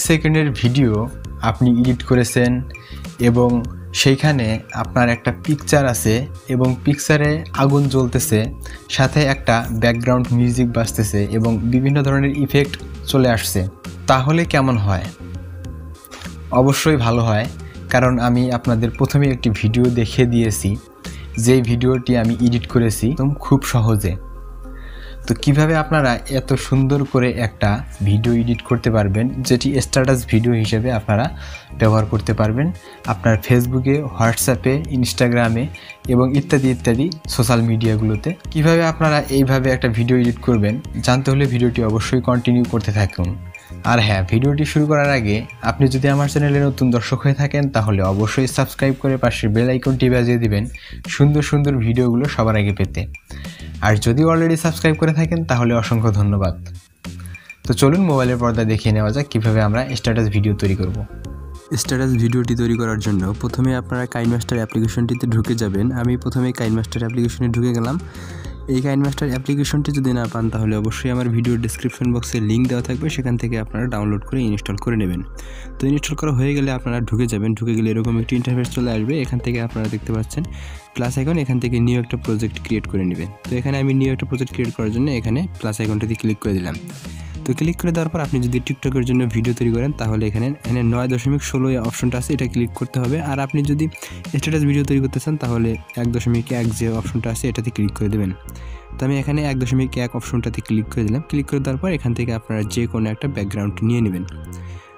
সেকেন্ডের ভিডিও আপনি এডিট করেছেন এবং সেইখানে আপনার একটা পিকচার আছে এবং পিকচারে আগুন জ্বলতেছে, সাথে একটা ব্যাকগ্রাউন্ড মিউজিক বাজতেছে এবং বিভিন্ন ধরনের ইফেক্ট চলে আসছে, তাহলে কেমন হয়? অবশ্যই ভালো হয়, কারণ আমি আপনাদের প্রথমে একটি ভিডিও দেখিয়ে দিয়েছি, যেই ভিডিওটি আমি এডিট করেছি খুব সহজে। তো কিভাবে আপনারা এত সুন্দর করে একটা ভিডিও এডিট করতে পারবেন, যেটি স্ট্যাটাস ভিডিও হিসেবে আপনারা ব্যবহার করতে পারবেন আপনার ফেসবুকে, হোয়াটসঅ্যাপে, ইনস্টাগ্রামে এবং ইত্যাদি ইত্যাদি সোশ্যাল মিডিয়াগুলোতে। কিভাবে আপনারা এইভাবে একটা ভিডিও এডিট করবেন জানতে হলে ভিডিওটি অবশ্যই কন্টিনিউ করতে থাকুন। আর হ্যাঁ, ভিডিওটি শুরু করার আগে আপনি যদি আমার চ্যানেলে নতুন দর্শক হয়ে থাকেন তাহলে অবশ্যই সাবস্ক্রাইব করে পাশের বেল আইকনটি বাজিয়ে দিবেন সুন্দর সুন্দর ভিডিওগুলো সবার আগে পেতে। আর যদি অলরেডি সাবস্ক্রাইব করে থাকেন তাহলে অসংখ্য ধন্যবাদ। তো চলুন মোবাইলের পর্দা দেখিয়ে নেওয়া যাক কীভাবে আমরা স্ট্যাটাস ভিডিও তৈরি করব। স্ট্যাটাস ভিডিওটি তৈরি করার জন্য প্রথমে আপনারা কাইনমাস্টার অ্যাপ্লিকেশনটিতে ঢুকে যাবেন। আমি প্রথমে কাইনমাস্টার অ্যাপ্লিকেশনে ঢুকে গেলাম। এই কাইনমাস্টার অ্যাপ্লিকেশনটি যদি না পান তাহলে অবশ্যই আমার ভিডিওর ডেসক্রিপশন বক্সে লিঙ্ক দেওয়া থাকবে, সেখান থেকে আপনারা ডাউনলোড করে ইনস্টল করে নেবেন। তো ইনস্টল করা হয়ে গেলে আপনারা ঢুকে যাবেন। ঢুকে গেলে এরকম একটি ইন্টারফেস চলে আসবে। এখান থেকে আপনারা দেখতে পাচ্ছেন প্লাস আইকন, এখান থেকে নিউ একটা প্রজেক্ট ক্রিয়েট করে নেবেন। তো এখানে আমি নিউ একটা প্রজেক্ট ক্রিয়েট করার জন্য এখানে প্লাস আইকনটিতে ক্লিক করে দিলাম। তো ক্লিক করে দেওয়ার পর আপনি যদি টিকটকের জন্য ভিডিও তৈরি করেন তাহলে এখানে 9.16 অপশনটা আছে, এটা ক্লিক করতে হবে। আর আপনি যদি স্ট্যাটাস ভিডিও তৈরি করতে চান তাহলে 1.1 যে অপশনটা আছে এটাতে ক্লিক করে দেবেন। তো আমি এখানে 1.1 অপশনটাতে ক্লিক করে দিলাম। ক্লিক করে দেওয়ার পর এখান থেকে আপনারা যে কোনো একটা ব্যাকগ্রাউন্ড নিয়ে নেবেন।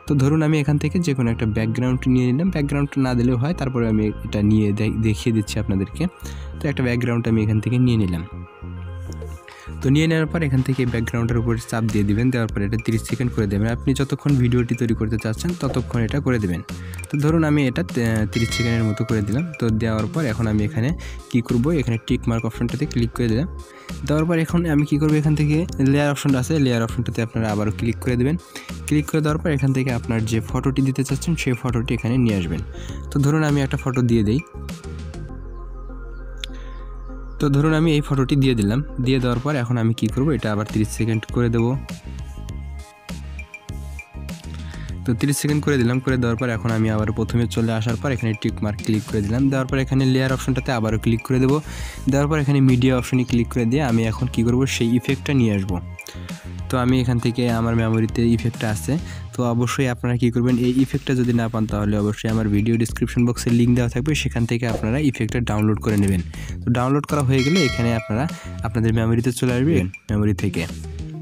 তো ধরুন আমি এখান থেকে যে কোনো একটা ব্যাকগ্রাউন্ড নিয়ে নিলাম। ব্যাকগ্রাউন্ড না দিলেও হয়, তারপরে আমি এটা নিয়ে দেখিয়ে দিচ্ছি আপনাদেরকে। তো একটা ব্যাকগ্রাউন্ড আমি এখান থেকে নিয়ে নিলাম। তো নিয়ে নেওয়ার পর এখান থেকে ব্যাকগ্রাউন্ডের উপরে চাপ দিয়ে দিবেন। দেওয়ার পর এটা 30 সেকেন্ড করে দেবেন। আপনি যতক্ষণ ভিডিওটি তৈরি করতে চাচ্ছেন ততক্ষণ এটা করে দেবেন। তো ধরুন আমি এটা 30 সেকেন্ডের মতো করে দিলাম। তো দেওয়ার পর এখন আমি এখানে কি করব, এখানে টিক মার্ক অপশনটাতে ক্লিক করে দিলাম। দেওয়ার পর এখন আমি কি করব, এখান থেকে লেয়ার অপশনটা আছে, লেয়ার অপশনটাতে আপনারা আবারও ক্লিক করে দেবেন। ক্লিক করে দেওয়ার পর এখান থেকে আপনার যে ফটোটি দিতে চাচ্ছেন সেই ফটোটি এখানে নিয়ে আসবেন। তো ধরুন আমি একটা ফটো দিয়ে দিই। তো ধরুন আমি এই ফটোটি দিয়ে দিলাম। দিয়ে দেওয়ার পর এখন আমি কি করব, এটা আবার 30 সেকেন্ড করে দেব। তো 30 সেকেন্ড করে দিলাম। করে দেওয়ার পর এখন আমি আবার প্রথমে চলে আসার পর এখানে টিক মার্ক ক্লিক করে দিলাম। দেওয়ার পর এখানে লেয়ার অপশনটাতে আবারও ক্লিক করে দেব। দেওয়ার পর এখানে মিডিয়া অপশনে ক্লিক করে দিয়ে আমি এখন কি করব, সেই ইফেক্টটা নিয়ে আসব। তো আমি এখান থেকে আমার মেমোরিতে ইফেক্টটা আছে। তো অবশ্যই আপনারা কি করবেন, এই ইফেক্টটা যদি না পান তাহলে অবশ্যই আমার ভিডিও ডেসক্রিপশন বক্সে লিঙ্ক দেওয়া থাকবে, সেখান থেকে আপনারা ইফেক্টটা ডাউনলোড করে নেবেন। তো ডাউনলোড করা হয়ে গেলে এখানে আপনারা আপনাদের মেমোরিতে চলে আসবেন মেমোরি থেকে।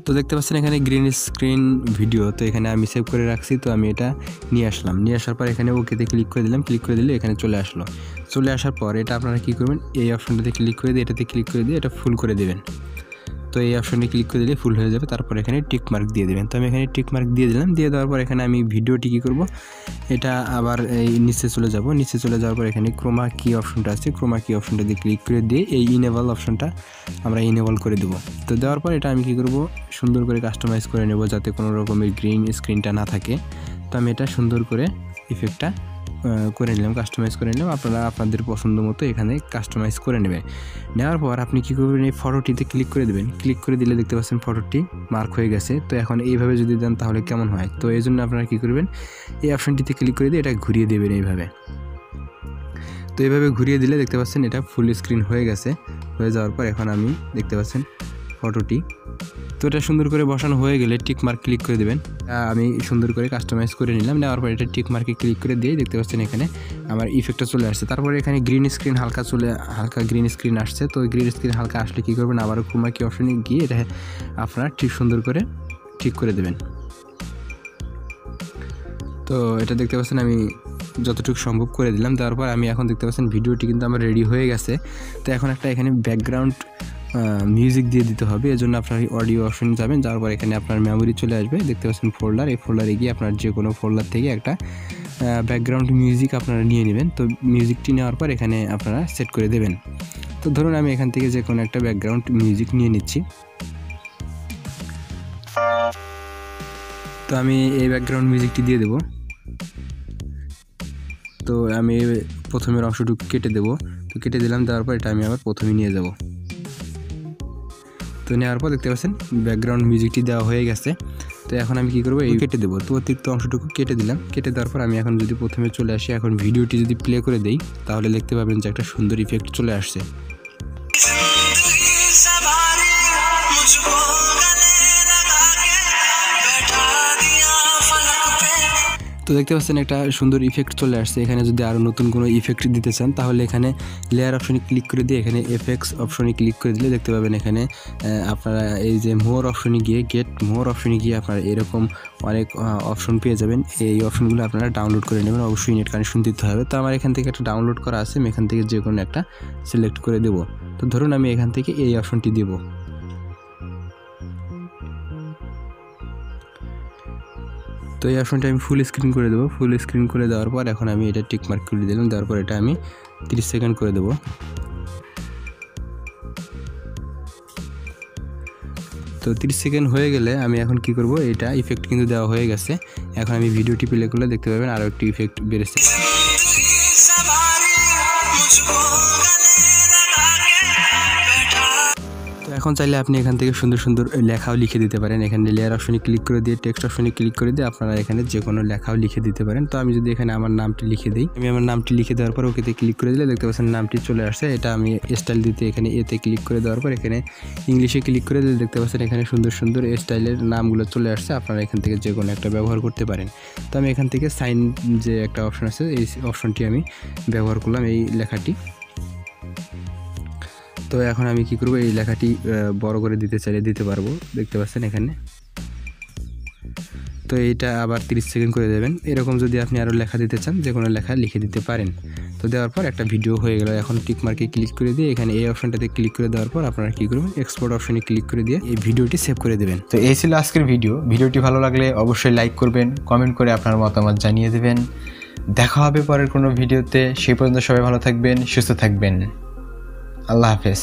তো দেখতে পাচ্ছেন এখানে গ্রিন স্ক্রিন ভিডিও, তো এখানে আমি সেভ করে রাখছি। তো আমি এটা নিয়ে আসলাম। নিয়ে আসার পর এখানে ওকেতে ক্লিক করে দিলাম। ক্লিক করে দিলে এখানে চলে আসলো। চলে আসার পর এটা আপনারা কী করবেন, এই অপশনটাতে ক্লিক করে দিয়ে এটাতে ক্লিক করে দিয়ে এটা ফুল করে দেবেন। তো এই অপশনে ক্লিক করে দিলে ফুল হয়ে যাবে। তারপর এখানে টিক মার্ক দিয়ে দেবেন। তো আমি এখানে টিক মার্ক দিয়ে দিলাম। দিয়ে দেওয়ার পর এখানে আমি ভিডিওটি কী করব, এটা আবার এই নিচে চলে যাব। নিচে চলে যাওয়ার পর এখানে ক্রোমা কি অপশনটা আছে, ক্রোমা কি অপশনটা দিয়ে ক্লিক করে দিয়ে এই ইনেবল অপশনটা আমরা ইনেবল করে দেবো। তো দেওয়ার পর এটা আমি কী করব, সুন্দর করে কাস্টমাইজ করে নেব যাতে কোনো রকমের গ্রিন স্ক্রিনটা না থাকে। তো আমি এটা সুন্দর করে ইফেক্টটা করে নিলাম, কাস্টমাইজ করে নিলাম। আপনারা আপনাদের পছন্দ মতো এখানে কাস্টমাইজ করে নেবেন। নেওয়ার পর আপনি কী করবেন, এই ফটোটিতে ক্লিক করে দেবেন। ক্লিক করে দিলে দেখতে পাচ্ছেন ফটোটি মার্ক হয়ে গেছে। তো এখন এইভাবে যদি দেন তাহলে কেমন হয়, তো এই জন্য আপনারা কী করবেন, এই অপশনটিতে ক্লিক করে দিয়ে এটা ঘুরিয়ে দেবেন এইভাবে। তো এইভাবে ঘুরিয়ে দিলে দেখতে পাচ্ছেন এটা ফুল স্ক্রিন হয়ে গেছে। হয়ে যাওয়ার পর এখন আমি দেখতে পাচ্ছেন ফটোটি, তো এটা সুন্দর করে বসানো হয়ে গেলে টিক মার্ক ক্লিক করে দেবেন। আমি সুন্দর করে কাস্টমাইজ করে নিলাম। নেওয়ার পর এটা টিক মার্কে ক্লিক করে দিয়ে দেখতে পাচ্ছেন এখানে আমার ইফেক্টটা চলে আসছে। তারপরে এখানে গ্রিন স্ক্রিন হালকা গ্রিন স্ক্রিন আসছে। তো গ্রিন স্ক্রিন হালকা আসলে কী করবেন, আবারও ক্রোমা কি অপশনে গিয়ে এটা আপনারা ঠিক সুন্দর করে ঠিক করে দেবেন। তো এটা দেখতে পাচ্ছেন আমি যতটুকু সম্ভব করে দিলাম। দেওয়ার পর আমি এখন দেখতে পাচ্ছেন ভিডিওটি কিন্তু আমার রেডি হয়ে গেছে। তো এখন একটা এখানে ব্যাকগ্রাউন্ড মিউজিক দিয়ে দিতে হবে। এর জন্য আপনার অডিও অপশনে যাবেন। যাওয়ার পর এখানে আপনার মেমোরি চলে আসবে। দেখতে পাচ্ছেন ফোল্ডার, এই ফোল্ডারে গিয়ে আপনার যে কোনো ফোল্ডার থেকে একটা ব্যাকগ্রাউন্ড মিউজিক আপনারা নিয়ে নেবেন। তো মিউজিকটি নেওয়ার পর এখানে আপনারা সেট করে দেবেন। তো ধরুন আমি এখান থেকে যে কোনো একটা ব্যাকগ্রাউন্ড মিউজিক নিয়ে নিচ্ছি। তো আমি এই ব্যাকগ্রাউন্ড মিউজিকটি দিয়ে দেব। তো আমি প্রথমের অংশটুকু কেটে দেব। তো কেটে দিলাম। দেওয়ার পর এটা আমি আবার প্রথমে নিয়ে যাব। তো নেওয়ার পর দেখতে পাচ্ছেন ব্যাকগ্রাউন্ড মিউজিকটি দেওয়া হয়ে গেছে। তো এখন আমি কি করব, এই কেটে দেবো। তো অতিরিক্ত অংশটুকু কেটে দিলাম। কেটে দেওয়ার পর আমি এখন যদি প্রথমে চলে আসি, এখন ভিডিওটি যদি প্লে করে দেই তাহলে দেখতে পাবেন যে একটা সুন্দর ইফেক্ট চলে আসছে। তো দেখতে পাচ্ছেন একটা সুন্দর ইফেক্ট চলে আসছে। এখানে যদি আরও নতুন কোনো ইফেক্ট দিতে চান তাহলে এখানে লেয়ার অপশনে ক্লিক করে দিয়ে এখানে এফেক্টস অপশনে ক্লিক করে দিলে দেখতে পাবেন এখানে আপনারা এই যে মোর অপশনে গিয়ে গেট মোর অপশনে গিয়ে আপনারা এরকম অনেক অপশন পেয়ে যাবেন। এই অপশনগুলো আপনারা ডাউনলোড করে নেবেন, অবশ্যই নেট কানেকশন দিতে হবে। তো আমার এখান থেকে একটা ডাউনলোড করা আছে, আমি এখান থেকে যে কোনো একটা সিলেক্ট করে দেবো। তো ধরুন আমি এখান থেকে এই অপশনটি দেবো। তো এই অপশনটা আমি ফুল স্ক্রিন করে দেবো। ফুল স্ক্রিন করে দেওয়ার পর এখন আমি এটা টিক মার্ক করে দিলাম। দেওয়ার পর এটা আমি 30 সেকেন্ড করে দেবো। তো 30 সেকেন্ড হয়ে গেলে আমি এখন কি করব, এটা ইফেক্ট কিন্তু দেওয়া হয়ে গেছে। এখন আমি ভিডিওটি প্লে করলে দেখতে পাবেন আরও একটি ইফেক্ট বেড়েছে। তো এখন চাইলে আপনি এখান থেকে সুন্দর সুন্দর লেখাও লিখে দিতে পারেন। এখানে লেয়ার অপশনে ক্লিক করে দিয়ে টেক্সট অপশনে ক্লিক করে দিয়ে আপনারা এখানে যে কোনো লেখাও লিখে দিতে পারেন। তো আমি যদি এখানে আমার নামটি লিখে দিই, আমি আমার নামটি লিখে দেওয়ার পর ওকেতে ক্লিক করে দিলে দেখতে পাচ্ছেন নামটি চলে আসছে। এটা আমি স্টাইল দিতে এখানে এতে ক্লিক করে দেওয়ার পর এখানে ইংলিশে ক্লিক করে দিলে দেখতে পাচ্ছেন এখানে সুন্দর সুন্দর স্টাইলের নামগুলো চলে আসছে। আপনারা এখান থেকে যে কোনো একটা ব্যবহার করতে পারেন। তো আমি এখান থেকে সাইন যে একটা অপশন আছে, এই অপশনটি আমি ব্যবহার করলাম এই লেখাটি। তো এখন আমি কি করব, এই লেখাটি বড় করে দিতে চাইলে দিতে পারবো, দেখতে পাচ্ছেন এখানে। তো এইটা আবার 30 সেকেন্ড করে দেবেন। এরকম যদি আপনি আরও লেখা দিতে চান যে কোনো লেখা লিখে দিতে পারেন। তো দেওয়ার পর একটা ভিডিও হয়ে গেল। এখন টিক মার্কে ক্লিক করে দিয়ে এখানে এই অপশনটাতে ক্লিক করে দেওয়ার পর আপনারা কী করবেন, এক্সপোর্ট অপশনে ক্লিক করে দিয়ে এই ভিডিওটি সেভ করে দেবেন। তো এই ছিল আজকের ভিডিওটি ভালো লাগলে অবশ্যই লাইক করবেন, কমেন্ট করে আপনার মতামত জানিয়ে দেবেন। দেখা হবে পরের কোনো ভিডিওতে। সেই পর্যন্ত সবাই ভালো থাকবেন, সুস্থ থাকবেন। আল্লাহ হাফেজ।